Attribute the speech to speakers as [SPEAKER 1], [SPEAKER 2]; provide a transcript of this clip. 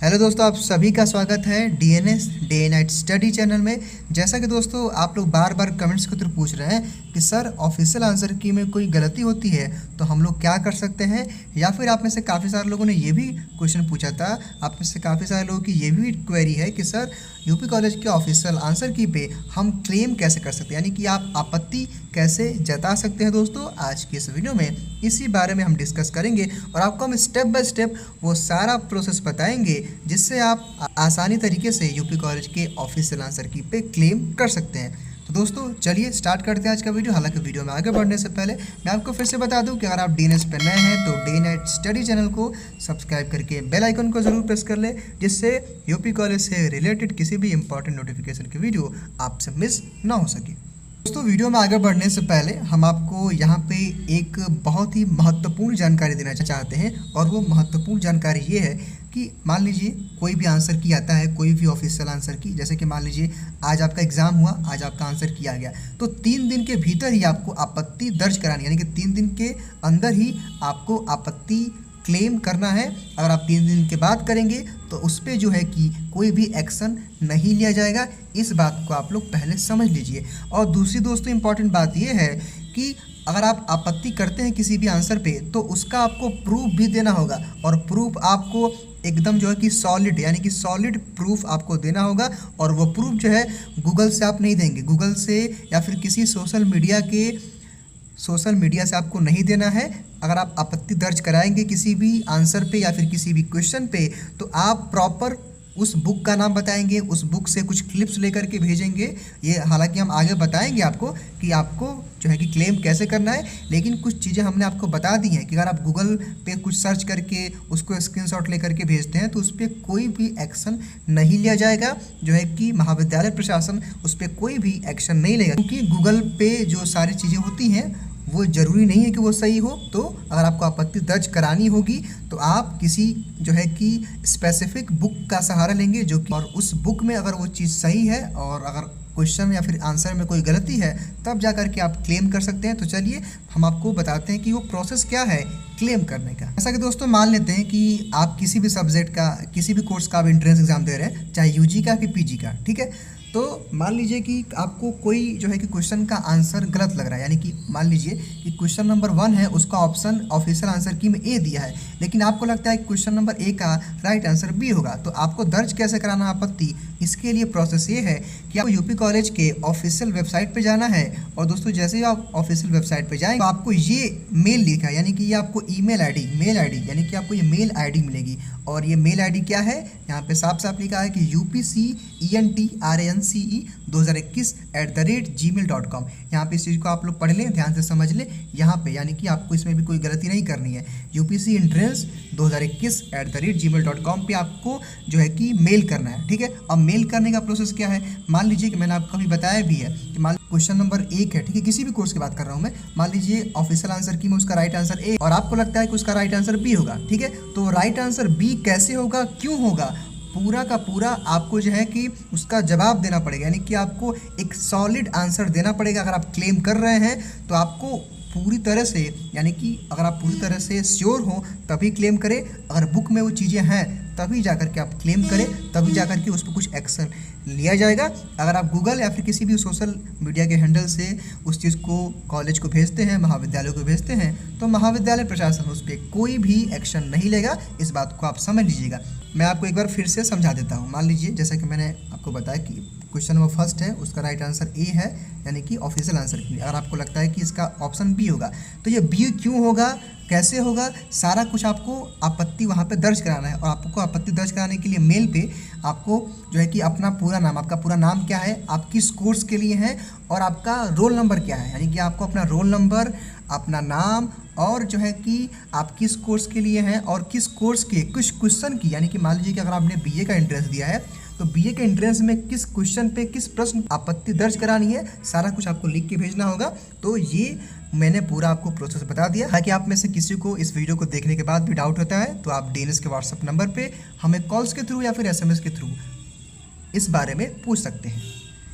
[SPEAKER 1] Hello दोस्तों, आप सभी का स्वागत है DNS day night study channel में। जैसा कि दोस्तों आप लोग बार बार कमेंट्स के थ्रू पूछ रहे हैं कि सर ऑफिशियल आंसर की में कोई गलती होती है तो हम लोग क्या कर सकते हैं, या फिर आप में से काफ़ी सारे लोगों ने ये भी क्वेश्चन पूछा था, आप में से काफ़ी सारे लोगों की ये भी क्वेरी है कि सर यूपी कॉलेज के ऑफिशियल आंसर की पे हम क्लेम कैसे कर सकते हैं, यानी कि आप आपत्ति कैसे जता सकते हैं। दोस्तों आज की इस वीडियो में इसी बारे में हम डिस्कस करेंगे और आपको हम स्टेप बाय स्टेप वो सारा प्रोसेस बताएंगे जिससे आप आसानी तरीके से यूपी कॉलेज के ऑफिशियल आंसर की पे क्लेम कर सकते हैं। तो दोस्तों चलिए स्टार्ट करते हैं आज का वीडियो। हालांकि वीडियो में आगे बढ़ने से पहले मैं आपको फिर से बता दूं कि अगर आप डीएनएस पर नए हैं तो डे नाइट स्टडी चैनल को सब्सक्राइब करके बेल आइकन को ज़रूर प्रेस कर लें, जिससे यूपी कॉलेज से रिलेटेड किसी भी इंपॉर्टेंट नोटिफिकेशन की वीडियो आपसे मिस ना हो सके। दोस्तों वीडियो में आगे बढ़ने से पहले हम आपको यहाँ पे एक बहुत ही महत्वपूर्ण जानकारी देना चाहते हैं, और वो महत्वपूर्ण जानकारी ये है कि मान लीजिए कोई भी आंसर की आता है, कोई भी ऑफिशियल आंसर की, जैसे कि मान लीजिए आज आपका एग्ज़ाम हुआ, आज आपका आंसर किया गया, तो 3 दिन के भीतर ही आपको आपत्ति दर्ज करानी, यानी कि 3 दिन के अंदर ही आपको आपत्ति क्लेम करना है। अगर आप 3 दिन के बाद करेंगे तो उस पर जो है कि कोई भी एक्शन नहीं लिया जाएगा। इस बात को आप लोग पहले समझ लीजिए। और दूसरी दोस्तों इम्पॉर्टेंट बात यह है कि अगर आप आपत्ति करते हैं किसी भी आंसर पे तो उसका आपको प्रूफ भी देना होगा, और प्रूफ आपको एकदम जो है कि सॉलिड, यानी कि सॉलिड प्रूफ आपको देना होगा। और वो प्रूफ जो है गूगल से आप नहीं देंगे, गूगल से या फिर किसी सोशल मीडिया से आपको नहीं देना है। अगर आप आपत्ति दर्ज कराएंगे किसी भी आंसर पे या फिर किसी भी क्वेश्चन पे तो आप प्रॉपर उस बुक का नाम बताएंगे, उस बुक से कुछ क्लिप्स लेकर के भेजेंगे। ये हालांकि हम आगे बताएंगे आपको कि आपको जो है कि क्लेम कैसे करना है, लेकिन कुछ चीज़ें हमने आपको बता दी हैं कि अगर आप गूगल पे कुछ सर्च करके उसको स्क्रीनशॉट लेकर के भेजते हैं तो उस पर कोई भी एक्शन नहीं लिया जाएगा। जो है कि महाविद्यालय प्रशासन उस पर कोई भी एक्शन नहीं लेगा, क्योंकि गूगल पे जो सारी चीज़ें होती हैं वो ज़रूरी नहीं है कि वो सही हो। तो अगर आपको आपत्ति दर्ज करानी होगी तो आप किसी जो है कि स्पेसिफिक बुक का सहारा लेंगे, जो कि और उस बुक में अगर वो चीज़ सही है और अगर क्वेश्चन या फिर आंसर में कोई गलती है तब जा कर के आप क्लेम कर सकते हैं। तो चलिए हम आपको बताते हैं कि वो प्रोसेस क्या है क्लेम करने का। जैसा कि दोस्तों मान लेते हैं कि आप किसी भी सब्जेक्ट का, किसी भी कोर्स का आप एंट्रेंस एग्जाम दे रहे हैं, चाहे यूजी का कि पीजी का, ठीक है। तो मान लीजिए कि आपको कोई जो है कि क्वेश्चन का आंसर गलत लग रहा है, यानी कि मान लीजिए कि क्वेश्चन नंबर 1 है, उसका ऑप्शन ऑफिशियल आंसर की में ए दिया है, लेकिन आपको लगता है कि क्वेश्चन नंबर ए का राइट आंसर बी होगा। तो आपको दर्ज कैसे कराना आपत्ति, इसके लिए प्रोसेस ये है कि आपको यूपी कॉलेज के ऑफिशियल वेबसाइट पे जाना है। और दोस्तों जैसे ही आप ऑफिशियल वेबसाइट पे जाएंगे तो आपको ये मेल लिखा है, यानी कि ये आपको मेल आईडी यानी कि आपको ये मेल आईडी मिलेगी। और ये मेल आईडी क्या है, यहाँ पे साफ साफ लिखा है कि upcentRANCE2021@gmail.com। यहाँ पे इस चीज़ को आप लोग पढ़ लें, ध्यान से समझ लें यहाँ पे, यानी कि आपको इसमें भी कोई गलती नहीं करनी है। upcentrance2021@gmail.com पे आपको जो है कि मेल करना है, ठीक है। अब मेल करने का प्रोसेस क्या है, मान लीजिए कि मैंने आपको अभी बताया भी है कि मान क्वेश्चन नंबर 1 है, ठीक है, किसी भी कोर्स की बात कर रहा हूँ मैं। मान लीजिए ऑफिशियल आंसर की में उसका राइट आंसर ए और आपको लगता है कि उसका राइट आंसर बी होगा, ठीक है। तो राइट आंसर बी कैसे होगा, क्यों होगा, पूरा का पूरा आपको जो है कि उसका जवाब देना पड़ेगा, यानी कि आपको एक सॉलिड आंसर देना पड़ेगा। अगर आप क्लेम कर रहे हैं तो आपको पूरी तरह से, यानी कि अगर आप पूरी तरह से श्योर हो तभी क्लेम करें। अगर बुक में वो चीज़ें हैं तभी जाकर के आप क्लेम करें, तभी जाकर के उस पर कुछ एक्शन लिया जाएगा। अगर आप गूगल या फिर किसी भी सोशल मीडिया के हैंडल से उस चीज़ को कॉलेज को भेजते हैं, महाविद्यालय को भेजते हैं, तो महाविद्यालय प्रशासन उस पर कोई भी एक्शन नहीं लेगा। इस बात को आप समझ लीजिएगा। मैं आपको एक बार फिर से समझा देता हूँ। मान लीजिए जैसा कि मैंने आपको बताया कि क्वेश्चन नंबर 1 है, उसका राइट आंसर ए है, यानी कि ऑफिशियल आंसर के लिए। अगर आपको लगता है कि इसका ऑप्शन बी होगा तो ये बी क्यों होगा, कैसे होगा, सारा कुछ आपको आपत्ति वहाँ पे दर्ज कराना है। और आपको आपत्ति दर्ज कराने के लिए मेल पे आपको जो है कि अपना पूरा नाम, आपका पूरा नाम क्या है, आप किस कोर्स के लिए हैं और आपका रोल नंबर क्या है, यानी कि आपको अपना रोल नंबर, अपना नाम और जो है कि आप किस कोर्स के लिए हैं और किस कोर्स के कुछ क्वेश्चन की, यानी कि मान लीजिए कि अगर आपने बीए का एंट्रेंस दिया है तो बीए के एंट्रेंस में किस क्वेश्चन पे किस प्रश्न आपत्ति दर्ज करानी है, सारा कुछ आपको लिख के भेजना होगा। तो ये मैंने पूरा आपको प्रोसेस बता दिया। ताकि आप में से किसी को इस वीडियो को देखने के बाद भी डाउट होता है तो आप डीएनएस के व्हाट्सएप नंबर पे हमें कॉल्स के थ्रू या फिर एसएमएस के थ्रू इस बारे में पूछ सकते हैं।